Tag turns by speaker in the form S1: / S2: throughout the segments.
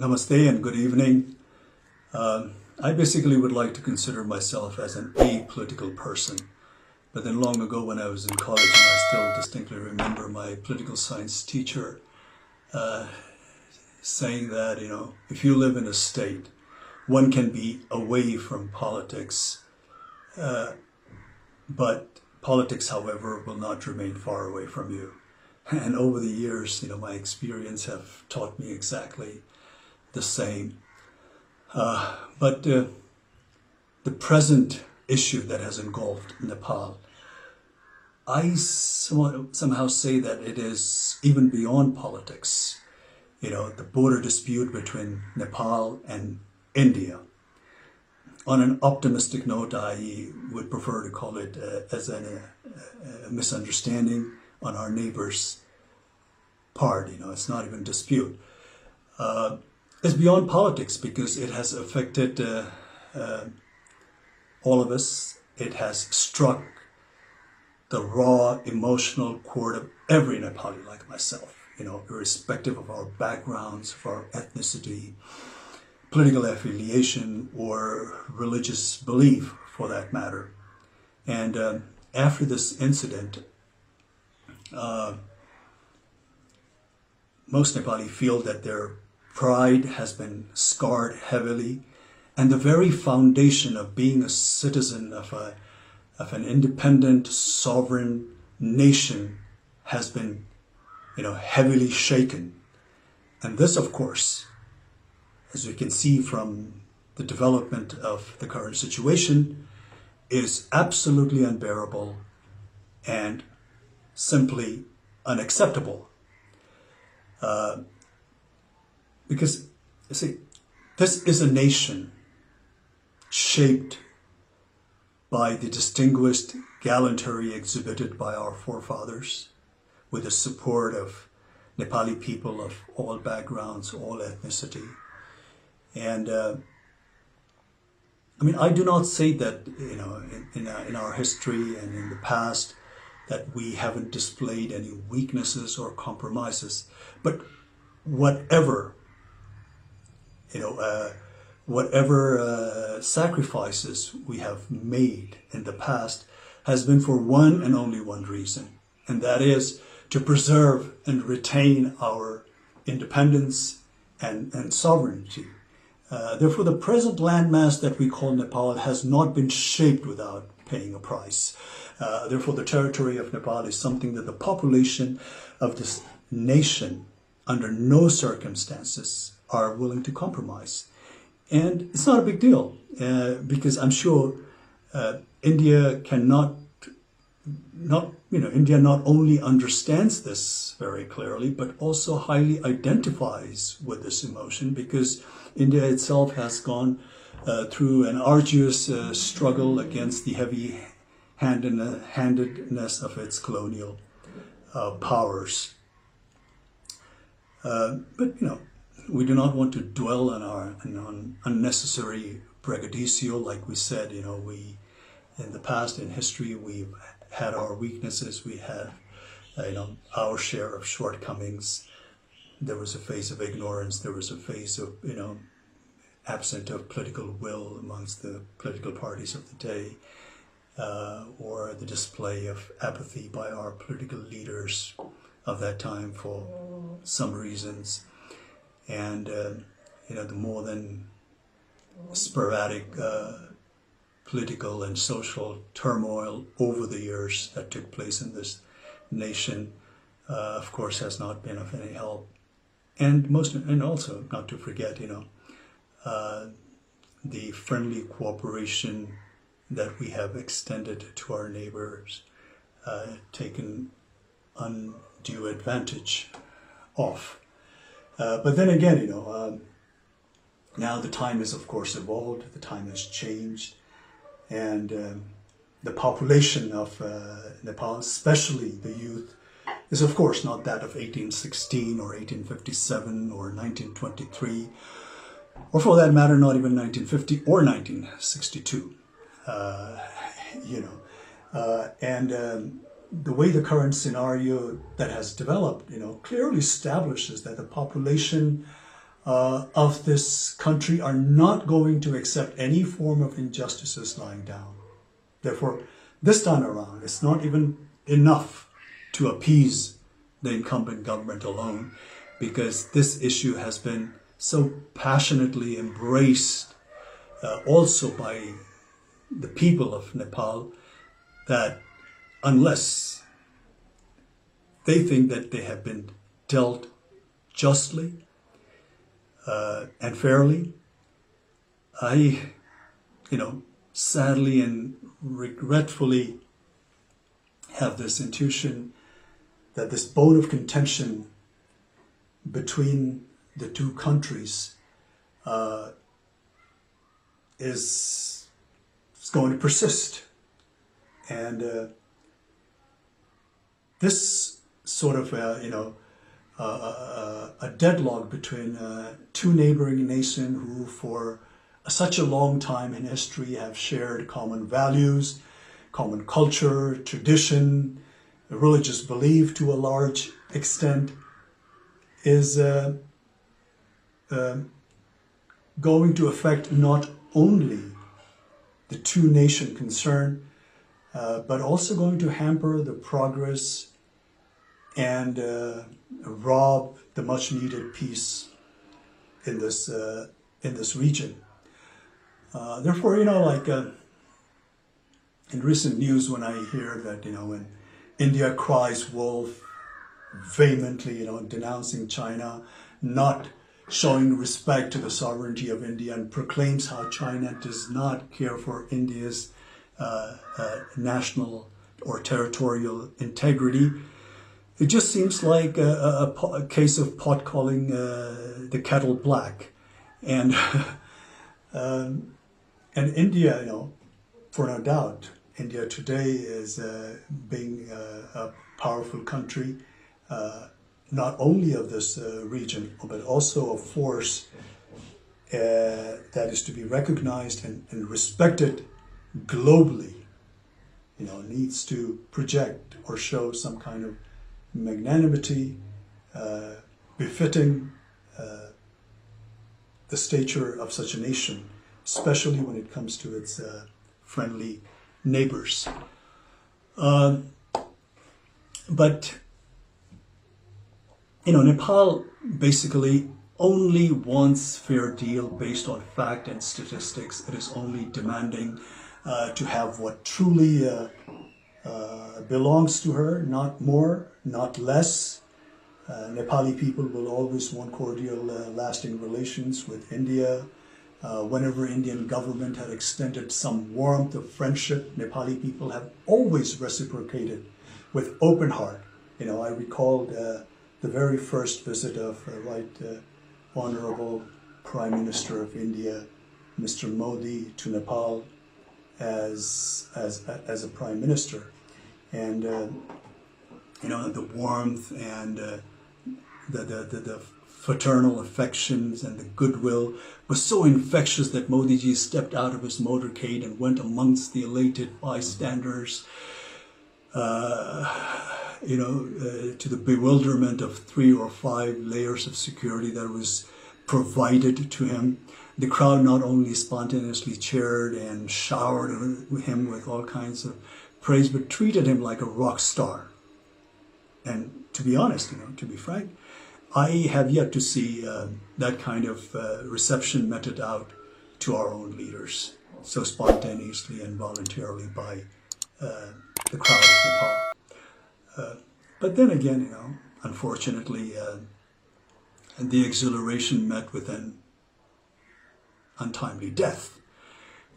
S1: Namaste and good evening. I basically would like to consider myself as an apolitical person. But then long ago when I was in college, and I still distinctly remember my political science teacher saying that, if you live in a state, one can be away from politics, but politics, however, will not remain far away from you. And over the years, my experience have taught me exactly the same. But the present issue that has engulfed Nepal, I somehow say that it is even beyond politics. The border dispute between Nepal and India. On an optimistic note, I would prefer to call it as a misunderstanding on our neighbor's part. It's not even dispute. It's beyond politics because it has affected all of us. It has struck the raw emotional chord of every Nepali like myself, irrespective of our backgrounds, of our ethnicity, political affiliation, or religious belief for that matter. And after this incident, most Nepali feel that their pride has been scarred heavily, and the very foundation of being a citizen of an independent, sovereign nation has been, heavily shaken. And this, of course, as we can see from the development of the current situation, is absolutely unbearable and simply unacceptable. Because, you see, this is a nation shaped by the distinguished gallantry exhibited by our forefathers, with the support of Nepali people of all backgrounds, all ethnicity. And I do not say that, in our history and in the past, that we haven't displayed any weaknesses or compromises. But whatever sacrifices we have made in the past has been for one and only one reason, and that is to preserve and retain our independence and sovereignty. Therefore, the present landmass that we call Nepal has not been shaped without paying a price. Therefore, the territory of Nepal is something that the population of this nation, under no circumstances, are willing to compromise. And it's not a big deal, because I'm sure India India not only understands this very clearly, but also highly identifies with this emotion, because India itself has gone through an arduous struggle against the heavy-handedness of its colonial powers. But we do not want to dwell on unnecessary braggadocio. Like we said, we in the past, in history, we've had our weaknesses. We had, our share of shortcomings. There was a phase of ignorance. There was a phase of, absent of political will amongst the political parties of the day, or the display of apathy by our political leaders of that time for some reasons. And, the more than sporadic political and social turmoil over the years that took place in this nation, of course, has not been of any help. And also, not to forget, the friendly cooperation that we have extended to our neighbors, taken undue advantage of. But then again, now the time has, of course, evolved, the time has changed, and the population of Nepal, especially the youth, is, of course, not that of 1816 or 1857 or 1923, or for that matter, not even 1950 or 1962. The way the current scenario that has developed, clearly establishes that the population of this country are not going to accept any form of injustices lying down. Therefore, this time around, it's not even enough to appease the incumbent government alone, because this issue has been so passionately embraced also by the people of Nepal, that unless they think that they have been dealt justly and fairly, I, sadly and regretfully have this intuition that this bone of contention between the two countries is going to persist. And this sort of, a deadlock between two neighboring nations who for such a long time in history have shared common values, common culture, tradition, religious belief to a large extent, is going to affect not only the two nations concerned, but also going to hamper the progress and rob the much needed peace in this region. Therefore, in recent news, when I hear that, when India cries wolf vehemently, denouncing China, not showing respect to the sovereignty of India, and proclaims how China does not care for India's national or territorial integrity, it just seems like a case of pot calling the kettle black. And and India, for no doubt, India today is being a powerful country, not only of this region, but also a force that is to be recognized and respected globally. Needs to project or show some kind of magnanimity befitting the stature of such a nation, especially when it comes to its friendly neighbors. But Nepal basically only wants fair deal based on fact and statistics. It is only demanding to have what truly belongs to her, not more, not less. Nepali people will always want cordial, lasting relations with India. Whenever Indian government had extended some warmth of friendship, Nepali people have always reciprocated with open heart. I recalled the very first visit of Honorable Prime Minister of India, Mr. Modi, to Nepal as a Prime Minister. And the warmth and the fraternal affections and the goodwill was so infectious that Modi ji stepped out of his motorcade and went amongst the elated bystanders, to the bewilderment of 3 or 5 layers of security that was provided to him. The crowd not only spontaneously cheered and showered him with all kinds of praise, but treated him like a rock star. And to be honest, to be frank, I have yet to see that kind of reception meted out to our own leaders so spontaneously and voluntarily by the crowd of Nepal. But then again, unfortunately, the exhilaration met with an untimely death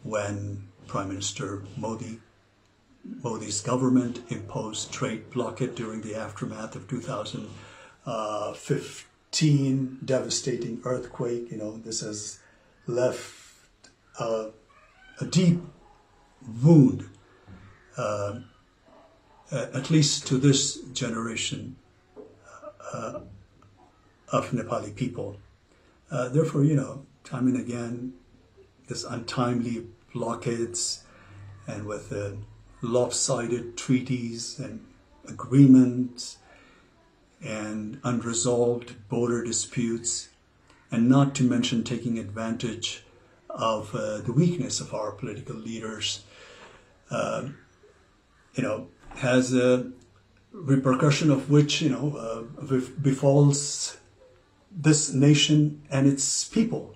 S1: when Prime Minister Modi's government imposed trade blockade during the aftermath of 2015 devastating earthquake. This has left a deep wound, at least to this generation of Nepali people. Therefore, time and again, this untimely blockades and with lopsided treaties and agreements and unresolved border disputes and not to mention taking advantage of the weakness of our political leaders, has a repercussion of which, befalls this nation and its people.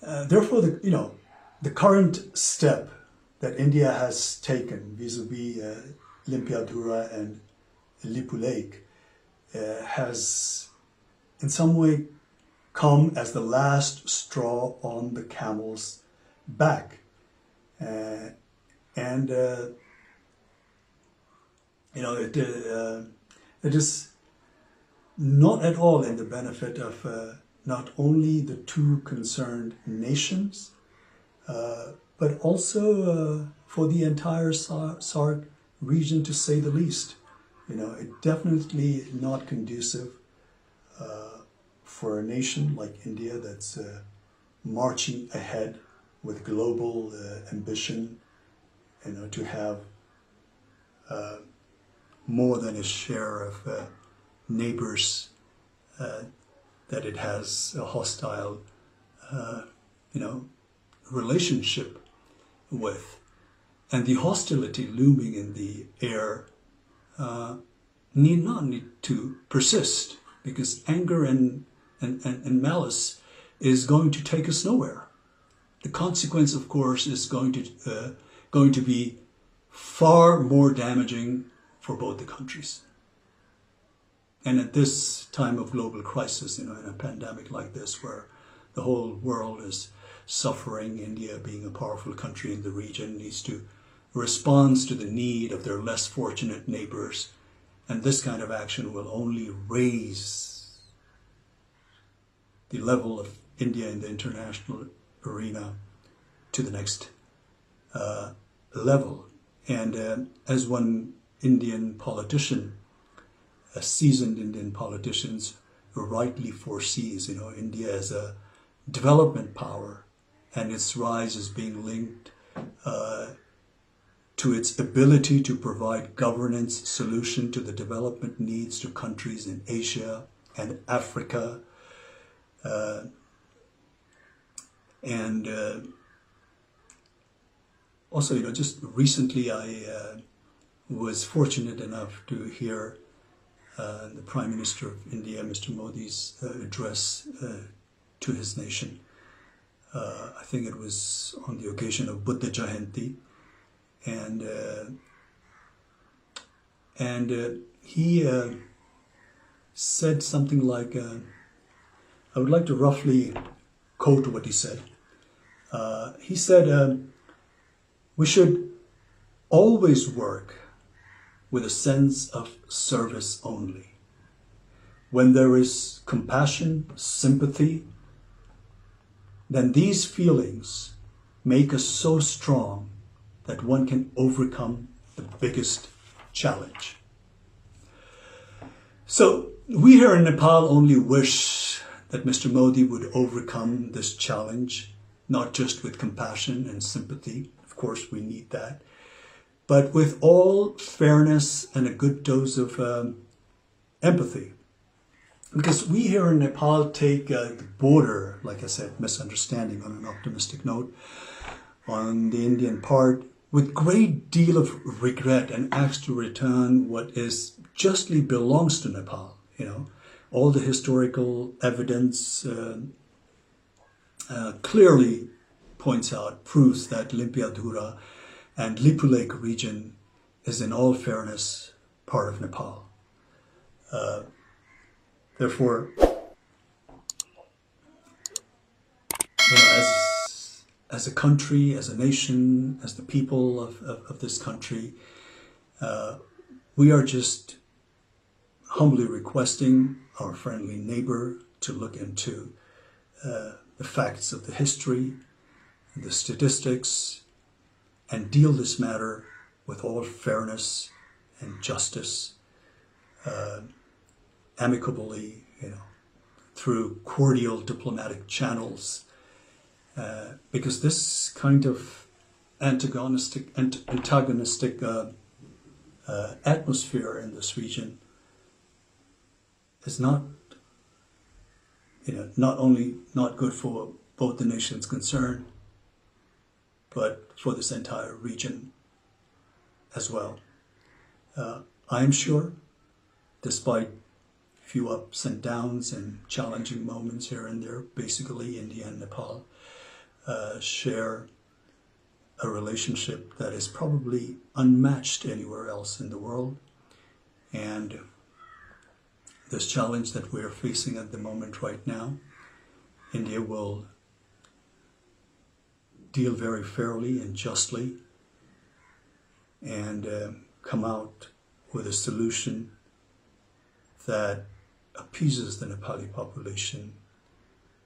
S1: Therefore, the current step that India has taken vis-a-vis Limpiyadhura and Lipulekh has in some way come as the last straw on the camel's back. It is not at all in the benefit of not only the two concerned nations, but also for the entire SAARC region, to say the least. It definitely not conducive for a nation like India that's marching ahead with global ambition, to have more than its share of neighbors that it has a hostile, relationship with. And the hostility looming in the air need not to persist, because anger and malice is going to take us nowhere. The consequence, of course, is going to be far more damaging for both the countries. And at this time of global crisis, in a pandemic like this, where the whole world is suffering, India, being a powerful country in the region, needs to respond to the need of their less fortunate neighbors. And this kind of action will only raise the level of India in the international arena to the next level. And as one Indian politician, a seasoned Indian politician, rightly foresees, India as a development power, and its rise is being linked to its ability to provide governance solution to the development needs to countries in Asia and Africa. Also, just recently I was fortunate enough to hear the Prime Minister of India, Mr. Modi's address to his nation. I think it was on the occasion of Buddha Jayanti, and he said something like, I would like to roughly quote what he said. He said, we should always work with a sense of service only. When there is compassion, sympathy, then these feelings make us so strong that one can overcome the biggest challenge. So we here in Nepal only wish that Mr. Modi would overcome this challenge, not just with compassion and sympathy. Of course, we need that, but with all fairness and a good dose of empathy. Because we here in Nepal take the border, like I said, misunderstanding on an optimistic note, on the Indian part, with great deal of regret, and ask to return what is justly belongs to Nepal. All the historical evidence clearly points out, proves that Limpiyadhura and Lipulekh region is in all fairness part of Nepal. Therefore, as a country, as a nation, as the people of this country, we are just humbly requesting our friendly neighbor to look into the facts of the history, the statistics, and deal this matter with all fairness and justice, amicably, through cordial diplomatic channels, because this kind of antagonistic atmosphere in this region is not not only not good for both the nations concerned, but for this entire region as well. I am sure, despite few ups and downs and challenging moments here and there, basically India and Nepal share a relationship that is probably unmatched anywhere else in the world. And this challenge that we're facing at the moment right now, India will deal very fairly and justly and come out with a solution that appeases the Nepali population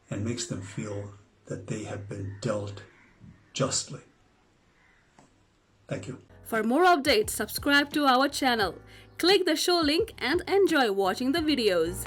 S1: and makes them feel that they have been dealt justly. Thank you.
S2: For more updates, subscribe to our channel. Click the show link and enjoy watching the videos.